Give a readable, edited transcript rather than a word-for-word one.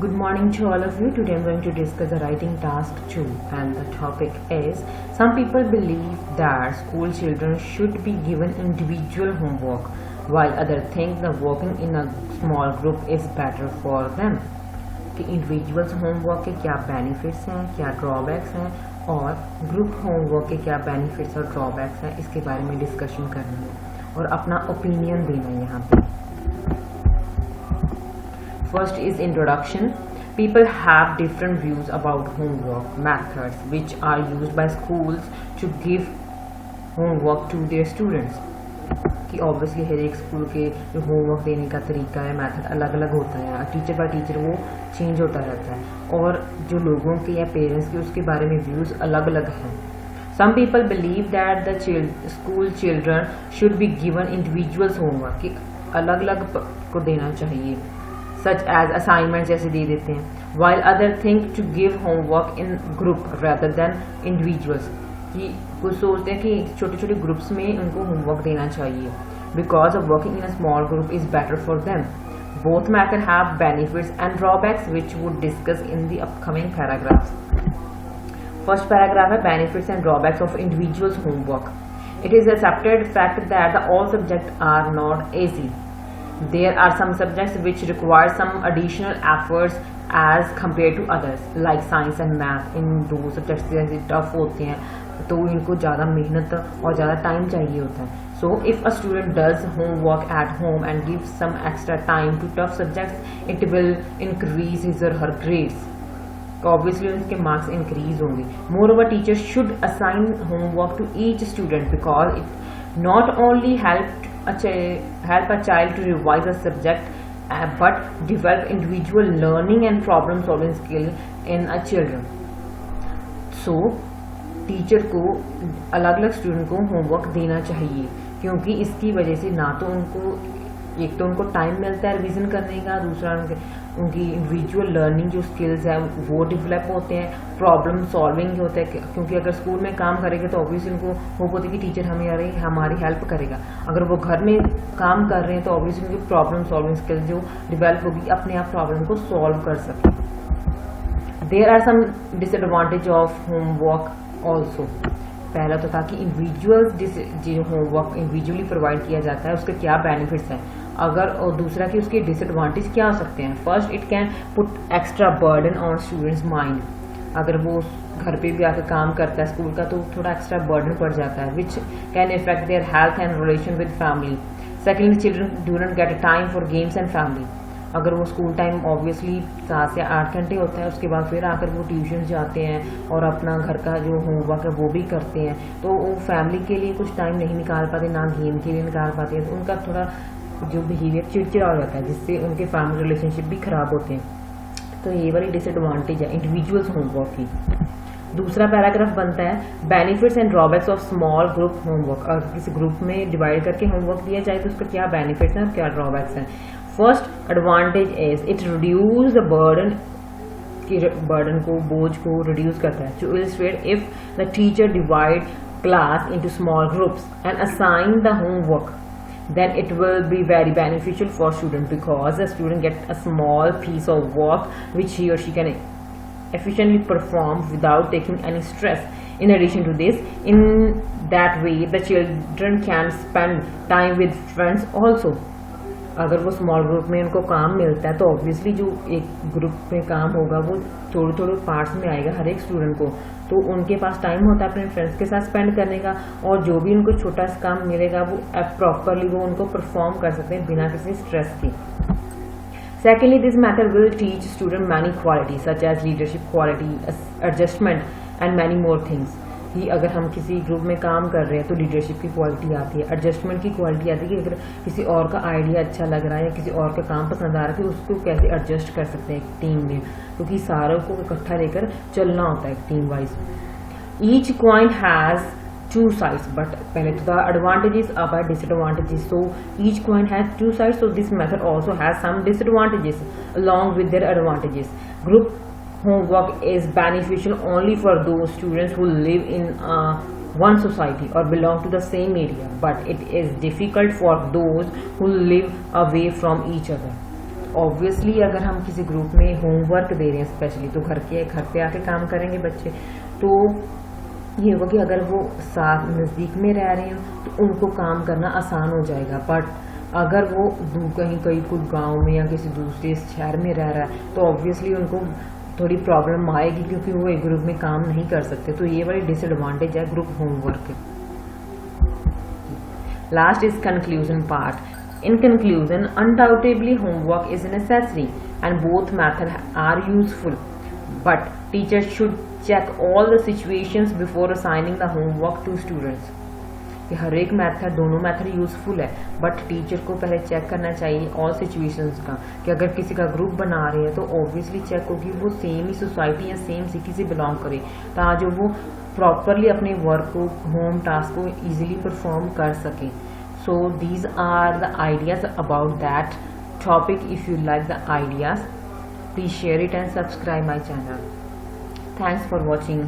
Good morning to all of you. Today I'm going to discuss the writing task 2 and the topic is some people believe that school children should be given individual homework while others think that working in a small group is better for them. कि individuals homework के क्या benefits हैं, क्या drawbacks हैं और group homework के क्या benefits और ड्रॉबैक्स हैं, इसके बारे में डिस्कशन करना है और अपना ओपिनियन देना है यहाँ पे। First is introduction. People have different views about homework methods which are used by schools to give homework to their students. कि obviously हर एक स्कूल के जो होमवर्क देने का तरीका है मेथड अलग अलग होता है, टीचर बाय टीचर वो चेंज होता रहता है और जो लोगों के या पेरेंट्स के उसके बारे में व्यूज़ अलग अलग हैं. Some people believe that the school children should be given individuals homework कि अलग अलग को देना चाहिए such as assignments जैसे दे देते हैं, while other think to give homework in group rather than individuals कि कुछ सोचते हैं कि छोटे छोटे ग्रुप्स में उनको होमवर्क देना चाहिए because of working in a small group is better for them. Both method have benefits and drawbacks which would discuss in the upcoming paragraphs. First paragraph है benefits and drawbacks of individuals homework. It is accepted fact that all subjects are not easy. There are some subjects which require some additional efforts as compared to others like science and math. इन दो subjects जैसे tough होते हैं तो इनको ज़्यादा मेहनत और ज़्यादा टाइम चाहिए होता है. So if a student does homework at home and gives some extra time to tough subjects, it will increase his or her grades. Obviously उनके marks increase होंगे. Moreover, teachers should assign homework to each student because it not only help a child to revise a subject but develop individual learning and problem solving skill in a children. So teacher को अलग अलग student को homework देना चाहिए क्योंकि इसकी वजह से ना तो उनको टाइम मिलता है रिवीजन करने का, दूसरा उनकी इंडिविजुअल लर्निंग जो स्किल्स है वो डेवलप होते हैं, प्रॉब्लम सॉल्विंग होता है क्योंकि अगर स्कूल में काम करेंगे तो ऑब्वियसली उनको होप होती है कि टीचर हमारी हेल्प करेगा. अगर वो घर में काम कर रहे हैं तो ऑब्वियसली उनकी प्रॉब्लम सॉल्विंग स्किल्स जो डेवलप होगी अपने आप प्रॉब्लम को सॉल्व कर सकें. There are some disadvantage of homework also. पहला तो था कि इंडिविजुअल्स जो होमवर्क इंडिविजुअली प्रोवाइड किया जाता है उसके क्या बेनिफिट्स हैं अगर, और दूसरा कि उसके डिसएडवांटेज क्या हो सकते हैं. First, it can put extra burden on students mind. अगर वो घर पे भी आकर काम करता है स्कूल का तो थोड़ा एक्स्ट्रा बर्डन पड़ जाता है which can effect their health and relation with family. Secondly, children do not get time for games and family. अगर वो स्कूल टाइम ऑब्वियसली 7 से 8 घंटे होता है, उसके बाद फिर आकर वो ट्यूशन जाते हैं और अपना घर का जो होमवर्क है वो भी करते हैं, तो वो फैमिली के लिए कुछ टाइम नहीं निकाल पाते, ना गेम के लिए निकाल पाते हैं, तो उनका थोड़ा जो बिहेवियर चिड़चिड़ा हो जाता है जिससे उनके फैमिली रिलेशनशिप भी खराब होते हैं. तो ये वाली डिसएडवांटेज है इंडिविजुअल्स होमवर्क की. दूसरा पैराग्राफ बनता है benefits and drawbacks of small group homework. अगर किसी ग्रुप में डिवाइड करके होमवर्क दिया जाए तो उसका क्या बेनिफिट्स हैं और क्या ड्रॉबैक्स हैं. First advantage is it reduce the burden को, बोझ को रिड्यूस करता है. To illustrate, if the teacher divide class into small groups and assign the homework then it will be very beneficial for student because the student get a small piece of work which he or she can efficiently perform without taking any stress. In addition to this, in that way the children can spend time with friends also. अगर वो small group में उनको काम मिलता है तो obviously जो एक ग्रुप में काम होगा वो थोड़े थोड़े पार्ट्स में आएगा हर एक स्टूडेंट को, तो उनके पास टाइम होता है अपने फ्रेंड्स के साथ स्पेंड करने का और जो भी उनको छोटा सा काम मिलेगा वो प्रॉपरली वो उनको परफॉर्म कर सकते हैं बिना किसी स्ट्रेस के. Secondly, this method will teach student many qualities such as leadership quality, adjustment and many more things. कि अगर हम किसी ग्रुप में काम कर रहे हैं तो लीडरशिप की क्वालिटी आती है, एडजस्टमेंट की क्वालिटी आती है कि अगर किसी और का आइडिया अच्छा लग रहा है या किसी और का काम पसंद आ रहा है तो उसको कैसे एडजस्ट कर सकते हैं एक टीम में, क्योंकि सारों को इकट्ठा लेकर चलना होता है team wise. Each coin has two sides, but पहले तो द एडवांटेजेस अब है disadvantages. So each coin has two sides, so this method also has some disadvantages along with their advantages. Group homework is beneficial only for those students who live in one society or belong to the same area, but it is difficult for those who live away from each other. Obviously अगर हम किसी group में homework दे रहे हैं specially, तो घर पे आके काम करेंगे बच्चे, तो ये होगा कि अगर वो साथ नज़दीक में रह रहे हैं तो उनको काम करना आसान हो जाएगा। बट अगर वो कहीं कोई गांव में या किसी दूसरे शहर में रह रहा है तो ऑब्वियसली उनको थोड़ी प्रॉब्लम आएगी, क्योंकि वो एक ग्रुप में काम नहीं कर सकते। तो ये बड़ी डिसएडवांटेज है group homework. Last is conclusion part. In conclusion, undoubtedly homework is necessary and both methods are useful, but teachers should check all the situations before assigning the homework to students। कि हर एक method, दोनों method useful है, but teacher को पहले check करना चाहिए all situations का, कि अगर किसी का ग्रुप बना रहे हैं तो ऑब्वियसली चेक होगी वो सेम ही सोसाइटी या सेम सिटी से बिलोंग करे, ताकि वो प्रॉपरली अपने वर्क को, होम टास्क को इजीली परफॉर्म कर सके। So these are the ideas about that topic. If you like the ideas, please share it and subscribe my channel. Thanks for watching.